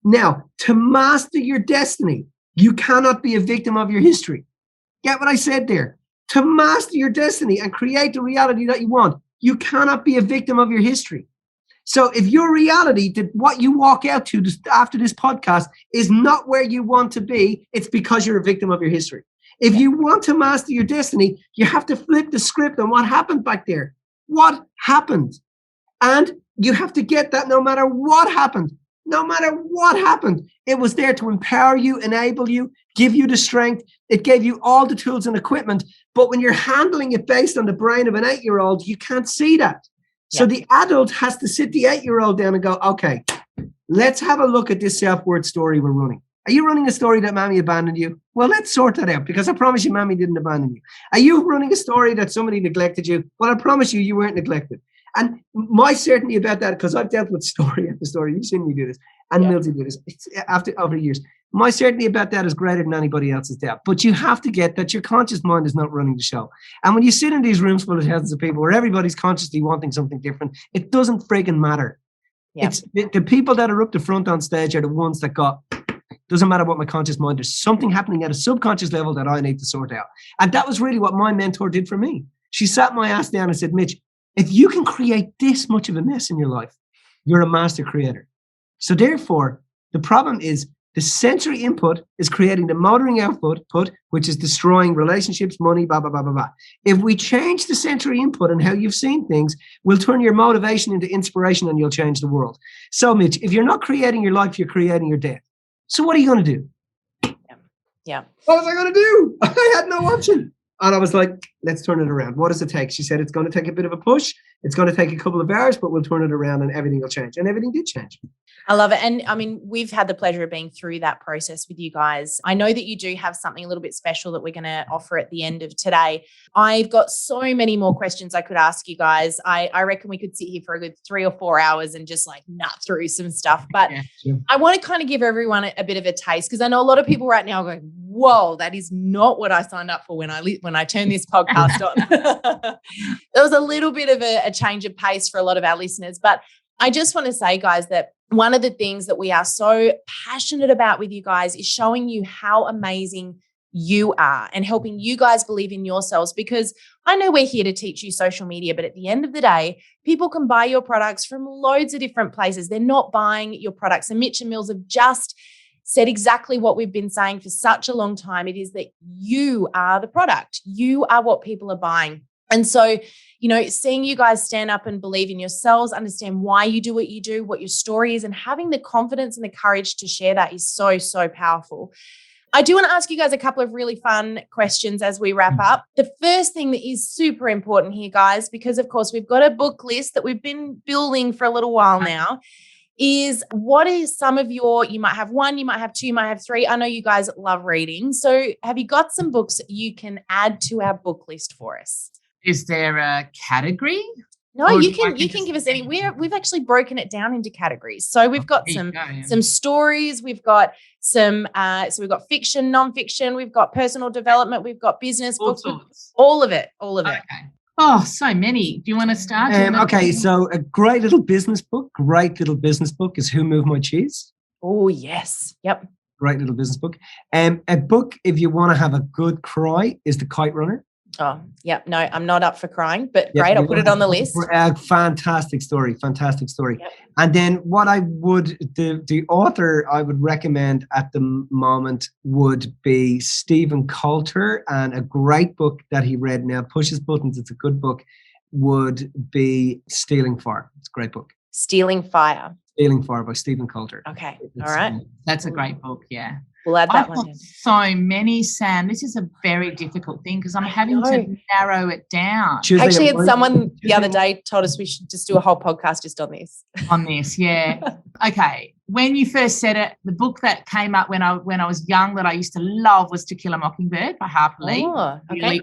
Now, to master your destiny, you cannot be a victim of your history. Get what I said there? To master your destiny and create the reality that you want, you cannot be a victim of your history. So if your reality, what you walk out to after this podcast is not where you want to be, it's because you're a victim of your history. If you want to master your destiny, you have to flip the script on what happened back there. What happened? And you have to get that no matter what happened. No matter what happened, it was there to empower you, enable you, give you the strength. It gave you all the tools and equipment. But when you're handling it based on the brain of an 8-year-old, you can't see that. So the adult has to sit the 8-year-old down and go, okay, let's have a look at this self-worth story we're running. Are you running a story that mommy abandoned you? Well, let's sort that out, because I promise you mommy didn't abandon you. Are you running a story that somebody neglected you? Well, I promise you, you weren't neglected. And my certainty about that, because I've dealt with story after story, you've seen me do this, and Millsy do this over years. My certainty about that is greater than anybody else's doubt. But you have to get that your conscious mind is not running the show. And when you sit in these rooms full of thousands of people where everybody's consciously wanting something different, it doesn't friggin' matter. Yeah. It's the people that are up the front on stage are the ones that got, doesn't matter what my conscious mind, there's something happening at a subconscious level that I need to sort out. And that was really what my mentor did for me. She sat my ass down and said, Mitch, if you can create this much of a mess in your life, you're a master creator. So therefore, the problem is the sensory input is creating the motoring output, which is destroying relationships, money, blah, blah, blah, blah, blah. If we change the sensory input and how you've seen things, we'll turn your motivation into inspiration and you'll change the world. So, Mitch, if you're not creating your life, you're creating your death. So what are you going to do? Yeah. What was I going to do? I had no option. And I was like, let's turn it around. What does it take? She said, it's going to take a bit of a push. It's going to take a couple of hours, but we'll turn it around and everything will change. And everything did change. I love it. And I mean, we've had the pleasure of being through that process with you guys. I know that you do have something a little bit special that we're going to offer at the end of today. I've got so many more questions I could ask you guys. I reckon we could sit here for a good 3 or 4 hours and just like nut through some stuff. But I want to kind of give everyone a bit of a taste, because I know a lot of people right now are going, whoa, that is not what I signed up for when I turned this podcast on. There was a little bit of a change of pace for a lot of our listeners. But I just want to say, guys, that one of the things that we are so passionate about with you guys is showing you how amazing you are and helping you guys believe in yourselves, because I know we're here to teach you social media, but at the end of the day, people can buy your products from loads of different places. They're not buying your products. And Mitch and Mills have just said exactly what we've been saying for such a long time. It is that you are the product. You are what people are buying. And so, you know, seeing you guys stand up and believe in yourselves, understand why you do what you do, what your story is, and having the confidence and the courage to share that is so, so powerful. I do want to ask you guys a couple of really fun questions as we wrap up. The first thing that is super important here, guys, because of course we've got a book list that we've been building for a little while now, is what is some of your, you might have 1, you might have 2, you might have 3. I know you guys love reading. So have you got some books that you can add to our book list for us? Is there a category? No, you can give us any. We've actually broken it down into categories. So we've got some stories, we've got some so we've got fiction, nonfiction, we've got personal development, we've got business books, all of it. Okay. Oh, so many. Do you want to start? Okay, so a great little business book is Who Moved My Cheese? Oh, yes. Yep. Great little business book. A book, if you want to have a good cry, is The Kite Runner. Oh, yeah. No, I'm not up for crying, but great. I'll put it on the list. Fantastic story. Yep. And then what the author I would recommend at the moment would be Stephen Coulter, and a great book that he read now, pushes buttons, it's a good book, would be Stealing Fire. It's a great book. Stealing Fire by Stephen Coulter. Okay. All right. That's a great book. Yeah. We'll add that one in. So many, Sam. This is a very difficult thing because I'm having to narrow it down. Actually, had someone the other day told us we should just do a whole podcast just on this. Yeah. Okay. When you first said it, the book that came up when I was young that I used to love was To Kill a Mockingbird by Harper Lee. Oh, okay.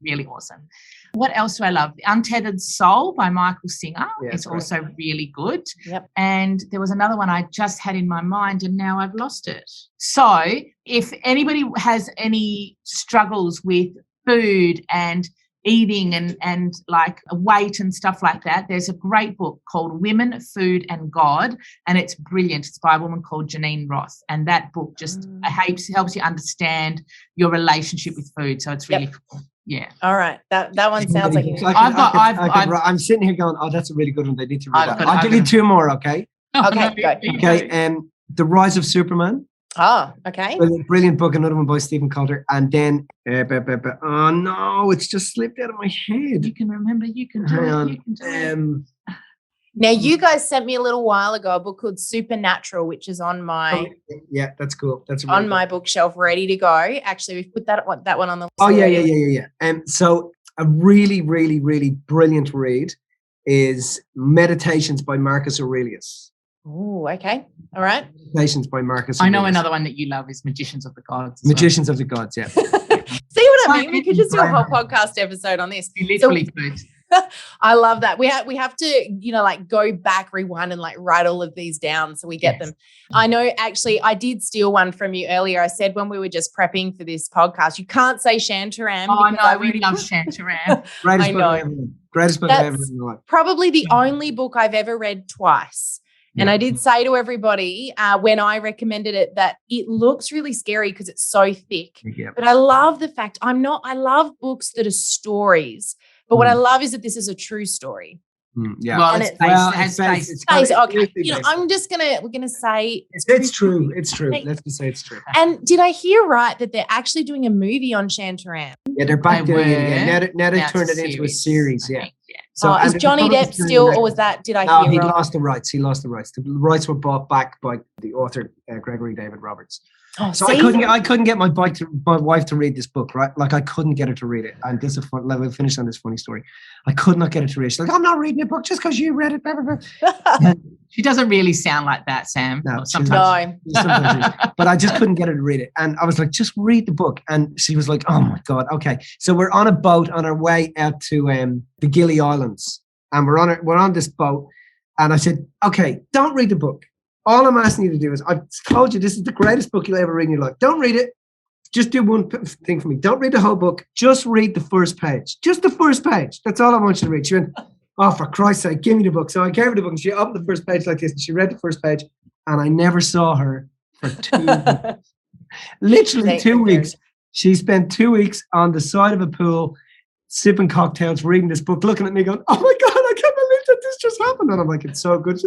Really awesome. What else do I love? The Untethered Soul by Michael Singer. Yeah, it's also really good. Yep. And there was another one I just had in my mind and now I've lost it. So if anybody has any struggles with food and eating and like weight and stuff like that, there's a great book called Women, Food and God, and it's brilliant. It's by a woman called Janine Roth, and that book just helps you understand your relationship with food. So it's really cool. Yeah. All right. That one sounds like I'm sitting here going, oh, that's a really good one. They need to read that. I'll give you 2 more, okay? Okay, go. Okay. The Rise of Superman. Oh, okay. Brilliant book. Another one by Stephen Coulter. And then, oh no, it's just slipped out of my head. You can remember. You can do it. Now, you guys sent me a little while ago a book called Supernatural, which is on my that's cool. That's on my bookshelf, ready to go. Actually, we've put that one on the list. Oh yeah. So a really, really, really brilliant read is Meditations by Marcus Aurelius. Oh, okay. All right. Meditations by Marcus Aurelius. I know another one that you love is Magicians of the Gods. Magicians of the Gods, yeah. See what I mean? We could just do a whole podcast episode on this. You literally could. I love that. We have to, go back, rewind and write all of these down so we get them. I know, actually, I did steal one from you earlier. I said when we were just prepping for this podcast, you can't say Shantaram. Oh, no, we love Shantaram. Greatest book I've ever read. Probably the only book I've ever read twice. And I did say to everybody when I recommended it that it looks really scary because it's so thick. Yeah. But I love the fact I love books that are stories. But what I love is that this is a true story. Yeah. Well, it's based. Okay. We're gonna say it's true. It's true. Let's just say it's true. And did I hear right that they're actually doing a movie on Shantaram? Yeah, they're back doing it. Now they turned it into a series. Yeah. So is Johnny Depp still, or was that? Did I hear wrong? He lost the rights. The rights were bought back by the author Gregory David Roberts. Oh, So see? I couldn't get my wife to read this book, right? Like I couldn't get her to read it. And this is a fun, we'll finish on this funny story. I could not get her to read it. She's like, I'm not reading a book just because you read it. Blah, blah, blah. She doesn't really sound like that, Sam. No, Sometimes. But I just couldn't get her to read it. And I was like, just read the book. And she was like, oh my God, okay. So we're on a boat on our way out to the Gili Islands. And we're on this boat. And I said, okay, don't read the book. All I'm asking you to do is, I've told you this is the greatest book you'll ever read in your life. Don't read it. Just do one thing for me. Don't read the whole book. Just read the first page. Just the first page. That's all I want you to read. She went, oh, for Christ's sake, give me the book. So I gave her the book and she opened the first page like this and she read the first page and I never saw her for 2 weeks. Literally 2 weeks. She spent 2 weeks on the side of a pool, sipping cocktails, reading this book, looking at me going, oh my God, I can't believe that this just happened. And I'm like, it's so good.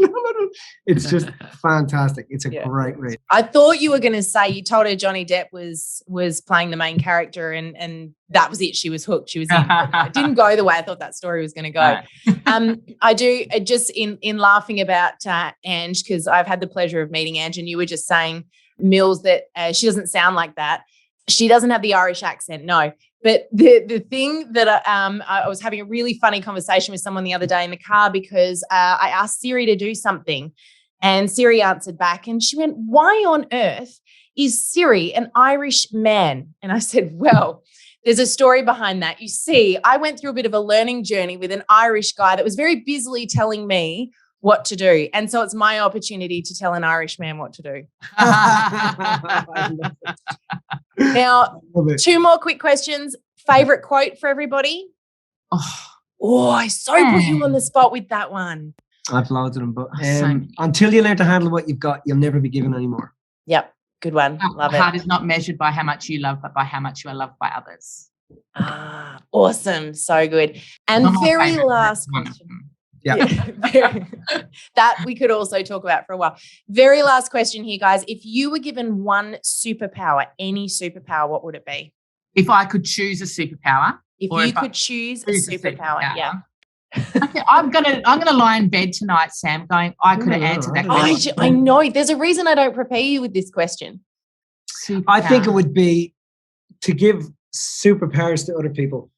It's just fantastic. It's a great read. I thought you were going to say you told her Johnny Depp was playing the main character and that was it. She was hooked. She was in. It didn't go the way I thought that story was going to go. I do just in laughing about Ange, because I've had the pleasure of meeting Ange and you were just saying, Mills, that she doesn't sound like that. She doesn't have the Irish accent, no. But the thing that I was having a really funny conversation with someone the other day in the car because I asked Siri to do something and Siri answered back and she went, why on earth is Siri an Irish man? And I said, well, there's a story behind that. You see, I went through a bit of a learning journey with an Irish guy that was very busily telling me what to do. And so it's my opportunity to tell an Irish man what to do. Now, 2 more quick questions. Favorite quote for everybody? Oh, I so put you on the spot with that one. I've loads of them, but until you learn to handle what you've got, you'll never be given any more. Yep. Good one. Love it. Heart is not measured by how much you love, but by how much you are loved by others. Ah, awesome. So good. And very last question. Yeah. That we could also talk about for a while. Very last question here, guys. If you were given one superpower, any superpower, what would it be? If I could choose a superpower. If you could choose a superpower, yeah. Okay, I'm gonna lie in bed tonight, Sam, going, I could have answered that question. I know. There's a reason I don't prepare you with this question. I think it would be to give superpowers to other people.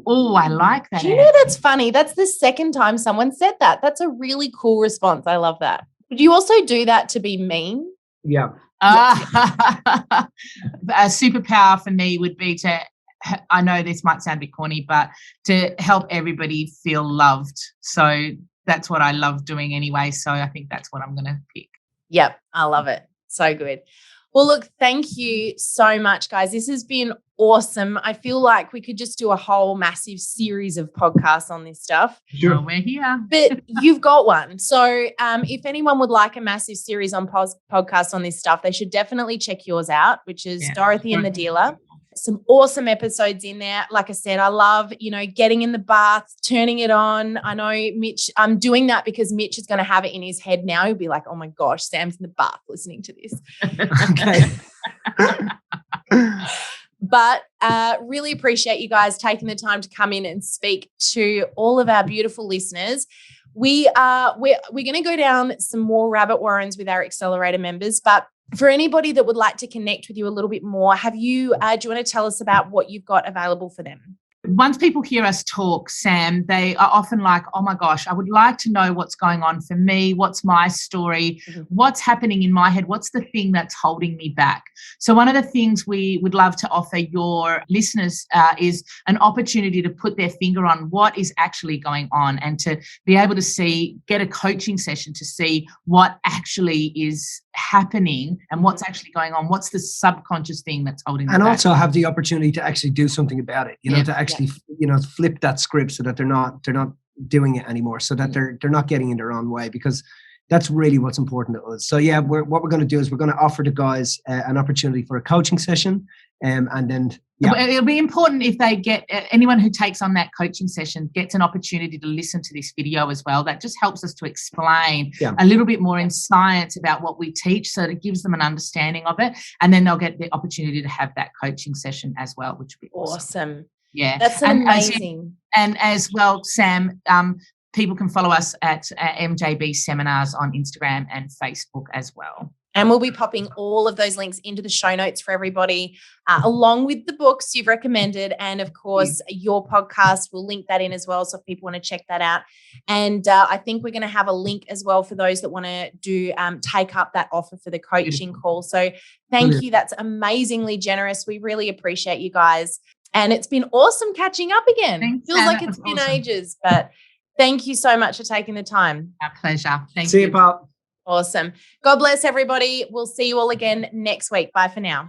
Oh, I like that. Do you know that's funny? That's the second time someone said that. That's a really cool response. I love that. Would you also do that to be mean? Yeah. A superpower for me would be to, I know this might sound a bit corny, but to help everybody feel loved. So that's what I love doing anyway. So I think that's what I'm going to pick. Yep. I love it. So good. Well, look, thank you so much, guys. This has been awesome. I feel like we could just do a whole massive series of podcasts on this stuff. Sure, well, we're here. But you've got one. So if anyone would like a massive series on podcasts on this stuff, they should definitely check yours out, which is Dorothy and the Dealer. Some awesome episodes in there. Like I said, I love, getting in the bath, turning it on. I know Mitch, I'm doing that because Mitch is going to have it in his head now. He'll be like, oh my gosh, Sam's in the bath listening to this. Okay. But really appreciate you guys taking the time to come in and speak to all of our beautiful listeners. We're going to go down some more rabbit warrens with our Accelerator members, but for anybody that would like to connect with you a little bit more, do you want to tell us about what you've got available for them? Once people hear us talk, Sam, they are often like, oh my gosh, I would like to know what's going on for me. What's my story? What's happening in my head? What's the thing that's holding me back? So one of the things we would love to offer your listeners is an opportunity to put their finger on what is actually going on and to be able to get a coaching session to see what actually is happening and what's actually going on. What's the subconscious thing that's holding them back? And also have the opportunity to actually do something about it, to actually, flip that script so that they're not doing it anymore, so that they're not getting in their own way, because that's really what's important to us. So what we're going to do is we're going to offer the guys an opportunity for a coaching session, and then it'll be important if they get anyone who takes on that coaching session gets an opportunity to listen to this video as well. That just helps us to explain a little bit more in science about what we teach, so that it gives them an understanding of it, and then they'll get the opportunity to have that coaching session as well, which would be awesome. Yeah, that's amazing. And as well, Sam, people can follow us at MJB Seminars on Instagram and Facebook as well. And we'll be popping all of those links into the show notes for everybody, along with the books you've recommended. And of course, your podcast, we'll link that in as well. So if people want to check that out. And I think we're going to have a link as well for those that want to do take up that offer for the coaching call. So thank you. That's amazingly generous. We really appreciate you guys. And it's been awesome catching up again. Thanks, Feels like it's been ages, but thank you so much for taking the time. Our pleasure. Thank you. See you, Pop. Awesome. God bless everybody. We'll see you all again next week. Bye for now.